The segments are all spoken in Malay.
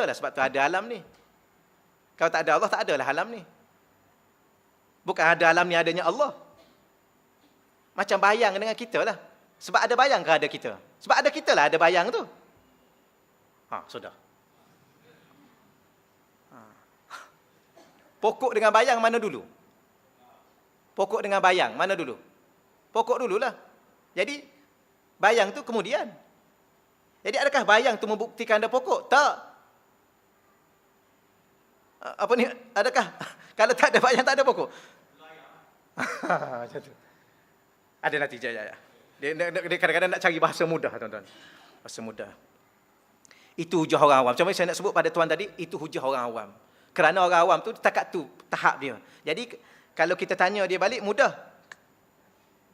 adalah sebab tu ada alam ni. Kalau tak ada Allah, tak adalah alam ni. Bukan ada alam ni adanya Allah. Macam bayang dengan kita lah. Sebab ada bayang ke ada kita? Sebab ada kita lah ada bayang tu. Sudah. Pokok dengan bayang mana dulu? Pokok dengan bayang mana dulu? Pokok dululah. Jadi, bayang tu kemudian. Jadi, adakah bayang tu membuktikan ada pokok? Tak. Apa ni? Adakah? Kalau tak ada bayang, tak ada pokok? Macam tu. Ada nanti, jaya. Dia kadang-kadang nak cari bahasa mudah, tuan-tuan. Bahasa mudah. Itu hujah orang awam. Macam mana saya nak sebut pada tuan tadi, itu hujah orang awam. Kerana orang awam tu, takat tu, tahap dia. Jadi, kalau kita tanya dia balik, mudah.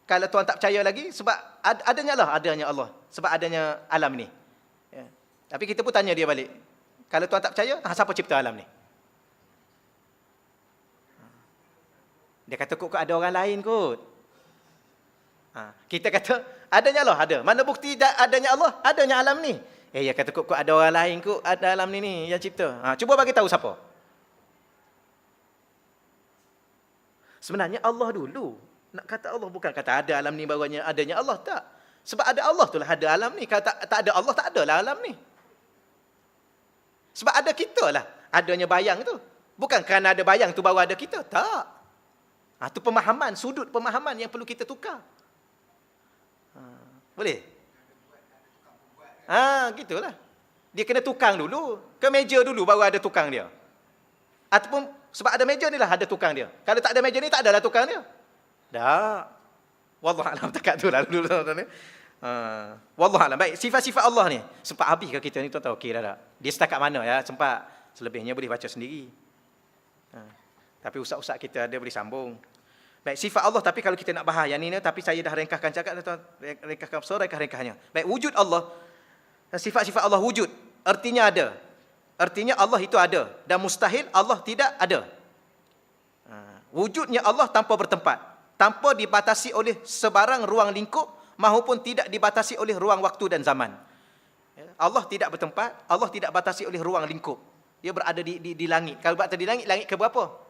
Kalau tuan tak percaya lagi, sebab adanya Allah. Sebab adanya alam ni. Ya. Tapi kita pun tanya dia balik. Kalau tuan tak percaya, siapa cipta alam ni? Dia kata, kok ada orang lain kot. Kita kata, adanya Allah, ada. Mana bukti adanya Allah? Adanya alam ni. Dia kata, kok ada orang lain kot, ada alam ni yang cipta. Cuba bagi tahu siapa. Sebenarnya Allah dulu. Nak kata Allah, bukan kata ada alam ni baru adanya Allah, tak. Sebab ada Allah itulah ada alam ni. Kalau tak ada Allah, tak adalah alam ni. Sebab ada kita lah adanya bayang tu. Bukan kerana ada bayang tu baru ada kita, tak. Itu pemahaman, sudut pemahaman yang perlu kita tukar. Boleh? Gitulah. Dia kena tukang dulu. Ke meja dulu baru ada tukang dia. Ataupun sebab ada meja ni lah ada tukang dia. Kalau tak ada meja ni, tak adalah tukang dia. Tak. Wallahualam, takat tu lah dulu. Wallahualam. Baik, sifat-sifat Allah ni. Sempat habis ke kita ni, tuan-tuan? Okey dah tak? Dia setakat mana ya? Sempat. Selebihnya boleh baca sendiri. Tapi ustaz-ustaz kita ada boleh sambung. Baik, sifat Allah, tapi kalau kita nak bahas yang ni, tapi saya dah ringkaskan cakap, ringkahnya. Baik, wujud Allah, sifat-sifat Allah wujud, artinya ada. Artinya Allah itu ada. Dan mustahil Allah tidak ada. Wujudnya Allah tanpa bertempat. Tanpa dibatasi oleh sebarang ruang lingkup, maupun tidak dibatasi oleh ruang waktu dan zaman. Allah tidak bertempat, Allah tidak batasi oleh ruang lingkup. Dia berada di langit. Kalau berada di langit, langit ke berapa?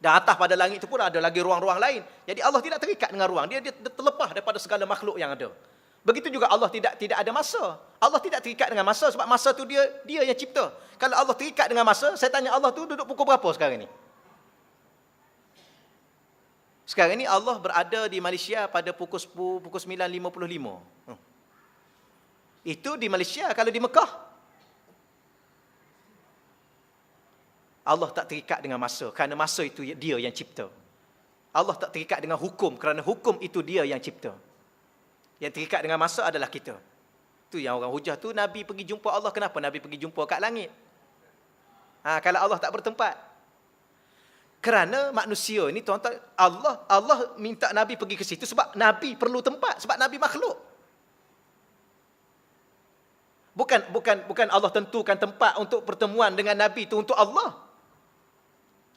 Dan atas pada langit itu pun ada lagi ruang-ruang lain. Jadi Allah tidak terikat dengan ruang. Dia terlepas daripada segala makhluk yang ada. Begitu juga Allah tidak ada masa. Allah tidak terikat dengan masa sebab masa tu dia yang cipta. Kalau Allah terikat dengan masa, saya tanya Allah tu duduk pukul berapa sekarang ni? Sekarang ni Allah berada di Malaysia pada pukul 9.55. Itu di Malaysia. Kalau di Mekah, Allah tak terikat dengan masa kerana masa itu dia yang cipta. Allah tak terikat dengan hukum kerana hukum itu dia yang cipta. Yang terikat dengan masa adalah kita. Tu yang orang hujah tu, Nabi pergi jumpa Allah. Kenapa Nabi pergi jumpa kat langit? Kalau Allah tak bertempat. Kerana manusia ni, tuan-tuan, Allah minta Nabi pergi ke situ sebab Nabi perlu tempat, sebab Nabi makhluk. Bukan Allah tentukan tempat untuk pertemuan dengan Nabi itu untuk Allah.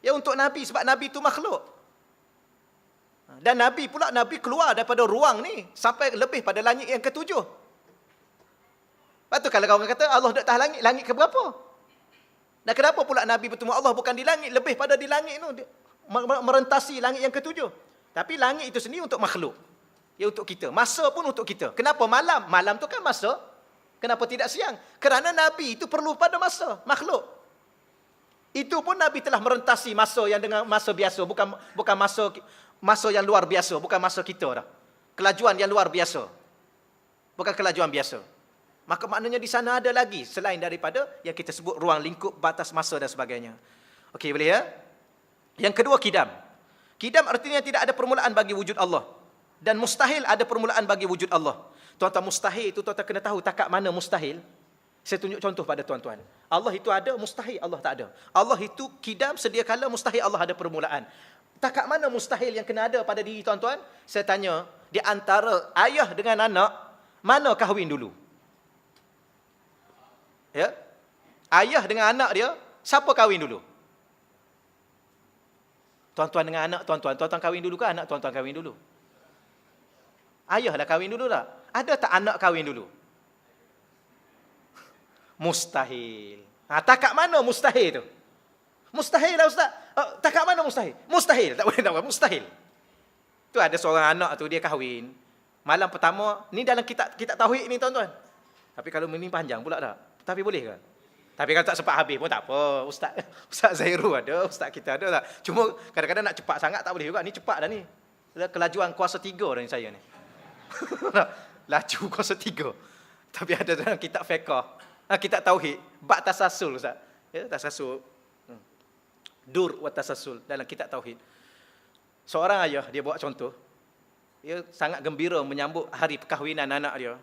Ya untuk Nabi, sebab Nabi itu makhluk. Dan Nabi pula, Nabi keluar daripada ruang ni sampai lebih pada langit yang ketujuh. Lepas tu kalau orang kata Allah duduk atas langit, langit ke berapa? Dan kenapa pula Nabi bertemu Allah bukan di langit, lebih pada di langit tu, merentasi langit yang ketujuh. Tapi langit itu sendiri untuk makhluk. Ya untuk kita. Masa pun untuk kita. Kenapa malam? Malam tu kan masa. Kenapa tidak siang? Kerana Nabi itu perlu pada masa, makhluk. Itu pun Nabi telah merentasi masa yang dengan masa biasa, bukan masa yang luar biasa, bukan masa kita dah. Kelajuan yang luar biasa. Bukan kelajuan biasa. Maka maknanya di sana ada lagi selain daripada yang kita sebut ruang lingkup, batas masa dan sebagainya. Okey, boleh ya? Yang kedua, kidam. Kidam artinya tidak ada permulaan bagi wujud Allah. Dan mustahil ada permulaan bagi wujud Allah. Tuan-tuan, mustahil itu tuan-tuan kena tahu takat mana mustahil. Saya tunjuk contoh pada tuan-tuan. Allah itu ada, mustahil Allah tak ada. Allah itu kidam, sedia kala, mustahil Allah ada permulaan. Takat mana mustahil yang kena ada pada diri tuan-tuan? Saya tanya, di antara ayah dengan anak, mana kahwin dulu? Ya? Ayah dengan anak dia, siapa kahwin dulu? Tuan-tuan dengan anak tuan-tuan, tuan-tuan kahwin dulu ke anak tuan-tuan kahwin dulu? Ayah lah kahwin dulu tak? Ada tak anak kahwin dulu? Mustahil. Takat mana mustahil tu? Mustahil lah ustaz. Takat mana mustahil? Mustahil. Tak boleh nak buat. Mustahil. Tu ada seorang anak tu dia kahwin. Malam pertama, ni dalam kitab tauhid ni tuan-tuan. Tapi kalau ni panjang pula tak? Tapi boleh ke? Tapi kalau tak sempat habis pun tak apa. Ustaz Zairu ada, ustaz kita ada tak? Cuma kadang-kadang nak cepat sangat tak boleh juga. Ni cepat dah ni. Kelajuan kuasa 3 dah ni saya ni. Laju kuasa 3. Tapi ada dalam kitab fiqh, kitab tauhid, bab tasasul ustaz. Ya, tasasul. Dur wa tasasul dalam kitab tauhid. Seorang ayah dia buat contoh. Dia sangat gembira menyambut hari perkahwinan anak dia.